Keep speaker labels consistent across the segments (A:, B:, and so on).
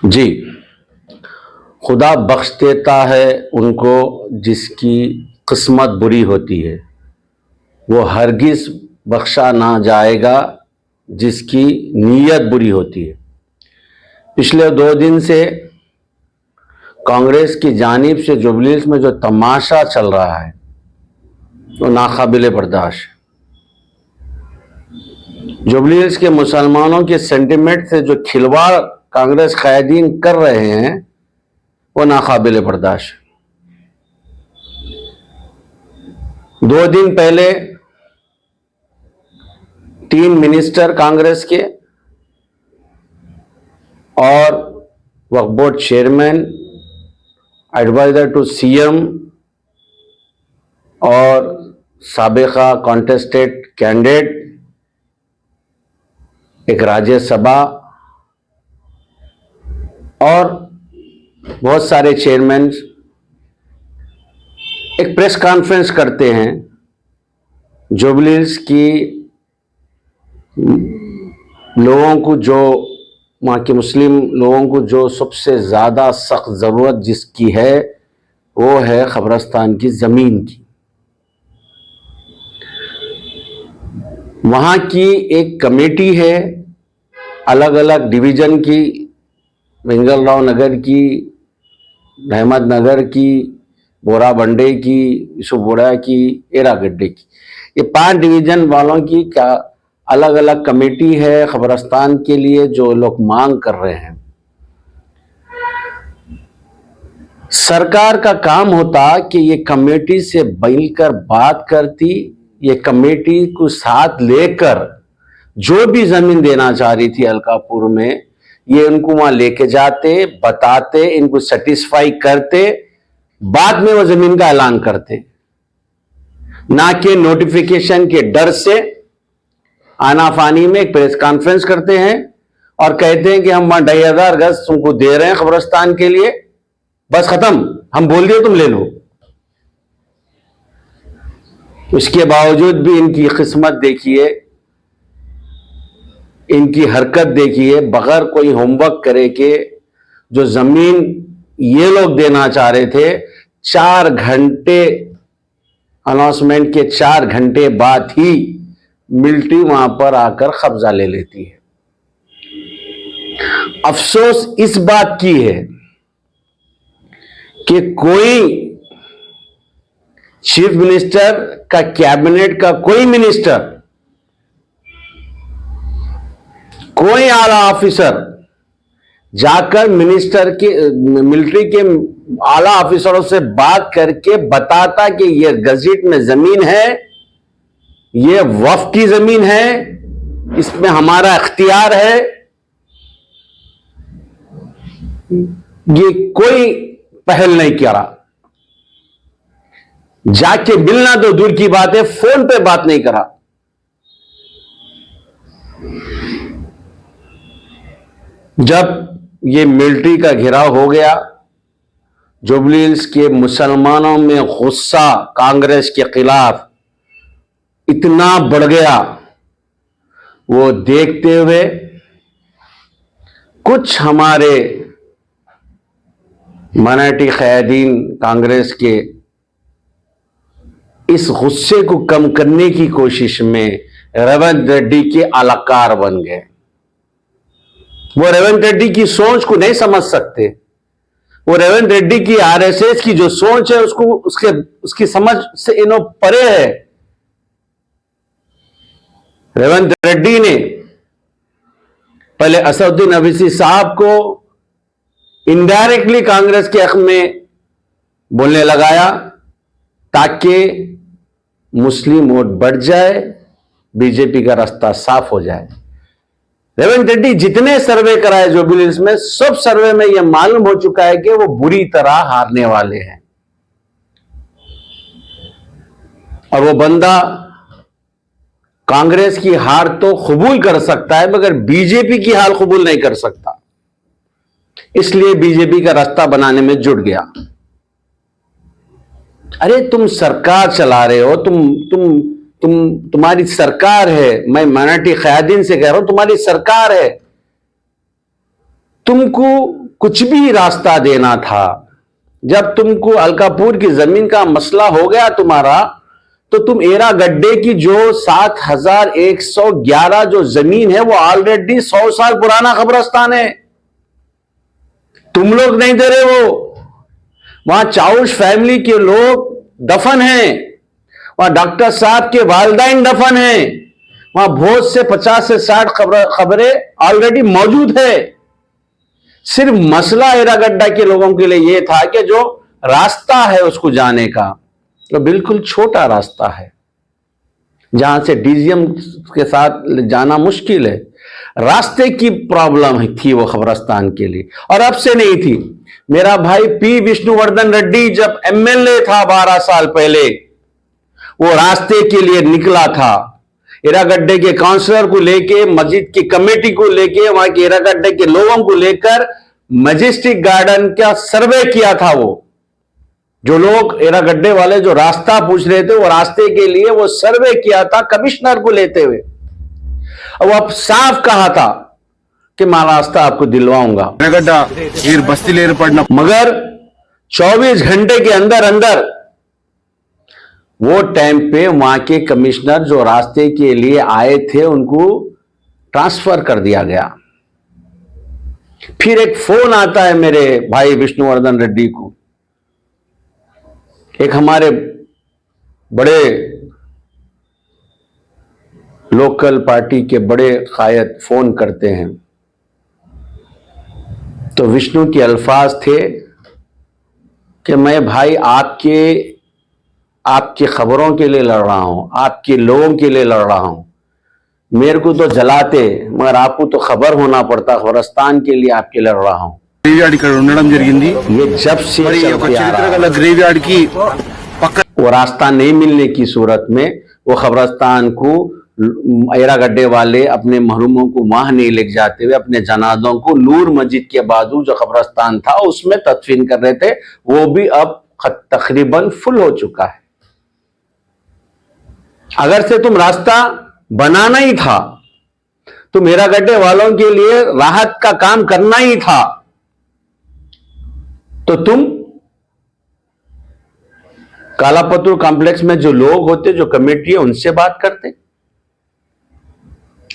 A: जी, खुदा बख्श देता है उनको जिसकी किस्मत बुरी होती है, वो हरगिज़ बख्शा ना जाएगा जिसकी नीयत बुरी होती है। पिछले 2 दिन से कांग्रेस की जानिब से जुबली हिल्स में जो तमाशा चल रहा है वो नाकाबिले बर्दाश्त है। जुबली हिल्स के मुसलमानों के सेंटिमेंट से जो खिलवाड़ कांग्रेस कायदीन कर रहे हैं वो नाकाबिले बर्दाश्त है। 2 दिन पहले 3 मिनिस्टर कांग्रेस के और वक्फ board chairman, advisor to CM और साबिका कॉन्टेस्टेड कैंडिडेट, एक राज्यसभा और बहुत सारे चेयरमैन एक प्रेस कॉन्फ्रेंस करते हैं। जुबली हिल्स की लोगों को, जो वहाँ के मुस्लिम लोगों को जो सबसे ज़्यादा सख्त ज़रूरत जिसकी है वो है कब्रिस्तान की ज़मीन की। वहाँ की एक कमेटी है अलग अलग डिवीज़न की, वेंगलराव नगर की, अहमद नगर की, बोरा बंडे की, यूसुफपुरा की, एरागड्डे की, ये 5 डिवीज़न वालों की क्या अलग अलग कमेटी है कब्रिस्तान के लिए जो लोग मांग कर रहे हैं। सरकार का काम होता कि ये कमेटी से मिलकर बात करती, ये कमेटी को साथ लेकर जो भी जमीन देना चाह रही थी अलकापुर में, ये उनको वहां लेके जाते, बताते, इनको सेटिस्फाई करते, बाद में वो जमीन का ऐलान करते, ना कि नोटिफिकेशन के डर से आनाफानी में एक प्रेस कॉन्फ्रेंस करते हैं और कहते हैं कि हम 2,500 गज तुमको दे रहे हैं कब्रिस्तान के लिए, बस खत्म, हम बोल दिए तुम ले लो। उसके बावजूद भी इनकी किस्मत देखिए, इनकी हरकत देखिए, बगैर कोई होमवर्क करे के जो जमीन ये लोग देना चाह रहे थे, 4 घंटे अनाउंसमेंट के 4 घंटे बाद ही मिलिट्री वहां पर आकर कब्जा ले लेती है। अफसोस इस बात की है कि कोई चीफ मिनिस्टर का, कैबिनेट का कोई मिनिस्टर, कोई आला ऑफिसर जाकर मिलिट्री के आला ऑफिसरों से बात करके बताता कि यह गजट में जमीन है, यह वक्फ की जमीन है, इसमें हमारा इख्तियार है, ये कोई पहल नहीं किया। जाके मिलना तो दूर की बात है, फोन पे बात नहीं करा। जब ये मिलिट्री का घेराव हो गया, जुबली हिल्स के मुसलमानों में गुस्सा कांग्रेस के खिलाफ इतना बढ़ गया, वो देखते हुए कुछ हमारे माइनॉरिटी क़यादीन कांग्रेस के इस गुस्से को कम करने की कोशिश में रेवंत रेड्डी के अलाकार बन गए। वो रेवंत रेड्डी की सोच को नहीं समझ सकते। वो रेवंत रेड्डी की आरएसएस की जो सोच है उसको उसकी समझ से इन्हों परे है। रेवंत रेड्डी ने पहले असदुद्दीन अवैसी साहब को इनडायरेक्टली कांग्रेस के हक में बोलने लगाया ताकि मुस्लिम वोट बढ़ जाए, बीजेपी का रास्ता साफ हो जाए। रेवंत रेड्डी जितने सर्वे कराए जुबली हिल्स में, सब सर्वे में यह मालूम हो चुका है कि वो बुरी तरह हारने वाले हैं। और वो बंदा कांग्रेस की हार तो कबूल कर सकता है मगर बीजेपी की हार कबूल नहीं कर सकता, इसलिए बीजेपी का रास्ता बनाने में जुट गया। अरे तुम सरकार चला रहे हो, तुम्हारी सरकार है, मैं माइनॉरिटी क़यादीन से कह रहा हूं, तुम्हारी सरकार है, तुमको कुछ भी रास्ता देना था। जब तुमको अलकापुर की जमीन का मसला हो गया तुम्हारा, तो तुम एरा गड्ढे की जो 7111 जो जमीन है वो ऑलरेडी 100 साल पुराना कब्रिस्तान है, तुम लोग नहीं दे रहे हो। वहां चाउश फैमिली के लोग दफन हैं, वहां डॉक्टर साहब के वालिदैन दफन हैं, वहां बहुत से 50 से 60 खबरें ऑलरेडी मौजूद है। सिर्फ मसला एरागड्डा के लोगों के लिए यह था कि जो रास्ता है उसको जाने का, तो बिल्कुल छोटा रास्ता है जहां से डीजीएम के साथ जाना मुश्किल है। रास्ते की प्रॉब्लम थी वो कब्रिस्तान के लिए, और अब से नहीं थी। मेरा भाई पी विष्णुवर्धन रेड्डी जब एमएलए था 12 साल पहले, वो रास्ते के लिए निकला था। एरागड्डे के काउंसलर को लेके, मस्जिद की कमेटी को लेके, वहां के एरागड्डे के लोगों को लेकर मैजेस्टिक गार्डन का सर्वे किया था। वो जो लोग एरागड्डे वाले जो रास्ता पूछ रहे थे, वो रास्ते के लिए वो सर्वे किया था कमिश्नर को लेते हुए। वो अब साफ कहा था कि मैं रास्ता आपको दिलवाऊंगा,
B: बस्ती ले पड़ना,
A: मगर 24 घंटे के अंदर अंदर वो टाइम पे वहां के कमिश्नर जो रास्ते के लिए आए थे उनको ट्रांसफर कर दिया गया। फिर एक फोन आता है मेरे भाई विष्णुवर्धन रेड्डी को, एक हमारे बड़े लोकल पार्टी के बड़े कायद फोन करते हैं, तो विष्णु के अल्फाज थे कि मैं भाई आपकी खबरों के लिए लड़ रहा हूं, आपके लोगों के लिए लड़ रहा हूं। मेरे को तो जलाते, मगर आपको तो खबर होना पड़ता, कब्रिस्तान के लिए आपके लड़ रहा हूं। ये जब से
B: ग्रेवयार्ड की
A: वो रास्ता नहीं मिलने की सूरत में वो कब्रिस्तान को एरागड्डे वाले अपने महरूमों को वहां नहीं ले जाते हुए अपने जनाजों को नूर मस्जिद के बाजू जो कब्रिस्तान था उसमें तदफीन कर रहे थे। वो भी अब तकरीबन फुल हो चुका है। अगर से तुम रास्ता बनाना ही था, तुम एरागड्डे वालों के लिए राहत का काम करना ही था, तो तुम कालापत्तू कॉम्प्लेक्स में जो लोग होते, जो कमेटी है, उनसे बात करते,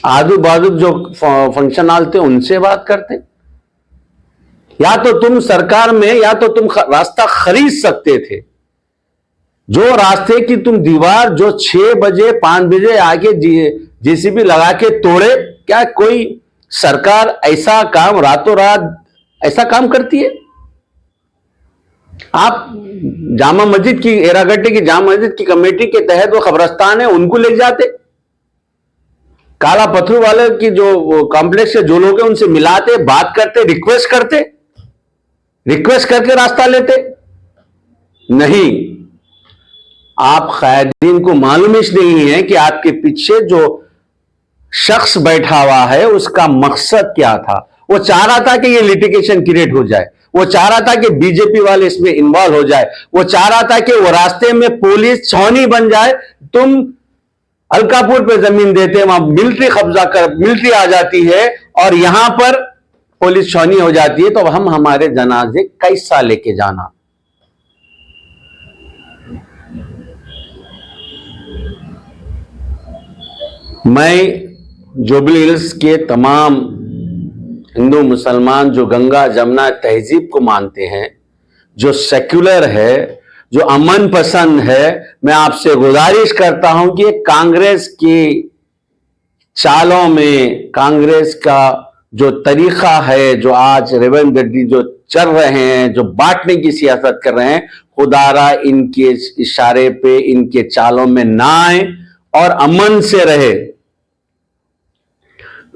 A: आजू बाजू जो फंक्शन हॉल थे उनसे बात करते। या तो तुम सरकार में, या तो तुम रास्ता खरीद सकते थे। जो रास्ते की तुम दीवार जो 6 बजे 5 बजे आके जेसीबी लगा के तोड़े, क्या कोई सरकार ऐसा काम रातों रात ऐसा काम करती है? आप जामा मस्जिद की, एरागड्डे की जामा मस्जिद की कमेटी के तहत वो कब्रिस्तान है, उनको ले जाते, काला पत्थर वाले की जो कॉम्प्लेक्स के जो लोग हैं उनसे मिलाते, बात करते, रिक्वेस्ट करके रास्ता लेते। नहीं, आप कायदीन को मालूम ही नहीं है कि आपके पीछे जो शख्स बैठा हुआ है उसका मकसद क्या था। वो चाह रहा था कि ये लिटिगेशन क्रिएट हो जाए, वो चाह रहा था कि बीजेपी वाले इसमें इन्वॉल्व हो जाए, वो चाह रहा था कि वो रास्ते में पुलिस छावनी बन जाए। तुम अलकापुर पे जमीन देते, वहां मिलिट्री कब्जा कर, मिलिट्री आ जाती है और यहां पर पुलिस छावनी हो जाती है, तो हम हमारे जनाजे कैसा लेके जाना? मैं जुबली हिल्स के तमाम हिंदू मुसलमान जो गंगा जमुना तहजीब को मानते हैं, जो सेक्युलर है, जो अमन पसंद है, मैं आपसे गुजारिश करता हूं कि कांग्रेस की चालों में, कांग्रेस का जो तरीका है, जो आज रेवंत रेड्डी जो चल रहे हैं, जो बांटने की सियासत कर रहे हैं, खुदारा इनके इशारे पे, इनके चालों में ना आए और अमन से रहे।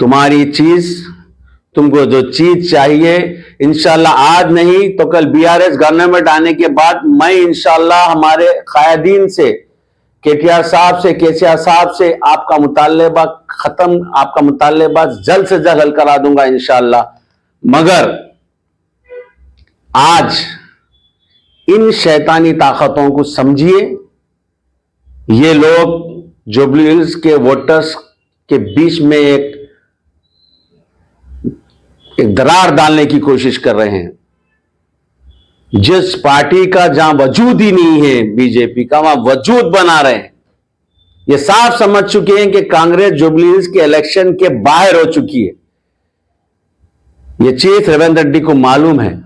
A: तुम्हारी चीज, तुमको जो चीज चाहिए, इंशाल्लाह आज नहीं तो कल बीआरएस गवर्नमेंट आने के बाद मैं इंशाल्लाह हमारे कायदीन से, केटीआर साहब से, केसीआर साहब से आपका मुतालबा खत्म, आपका मुतालबा जल्द से जल्द हल करा दूंगा इंशाल्लाह। मगर आज इन शैतानी ताकतों को समझिए। ये लोग जुबली हिल्स के वोटर्स के बीच में एक दरार डालने की कोशिश कर रहे हैं। जिस पार्टी का जहां वजूद ही नहीं है बीजेपी का, वहां वजूद बना रहे हैं। ये साफ समझ चुके हैं कि कांग्रेस जुबली हिल्स के इलेक्शन के बाहर हो चुकी है। ये चीज रेवंत रेड्डी को मालूम है,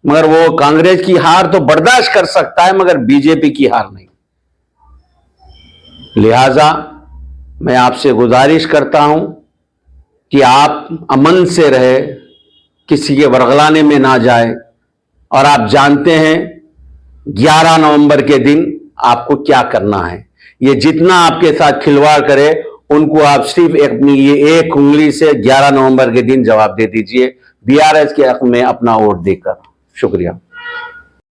A: मगर वो कांग्रेस की हार तो बर्दाश्त कर सकता है, मगर बीजेपी की हार नहीं। लिहाजा मैं आपसे गुजारिश करता हूं कि आप अमन से रहे, किसी के वरगलाने में ना जाए। और आप जानते हैं 11 नवंबर के दिन आपको क्या करना है। ये जितना आपके साथ खिलवाड़ करे, उनको आप सिर्फ अपनी ये एक उंगली से 11 नवंबर के दिन जवाब दे दीजिए, बीआरएस के हक में अपना वोट देकर। शुक्रिया।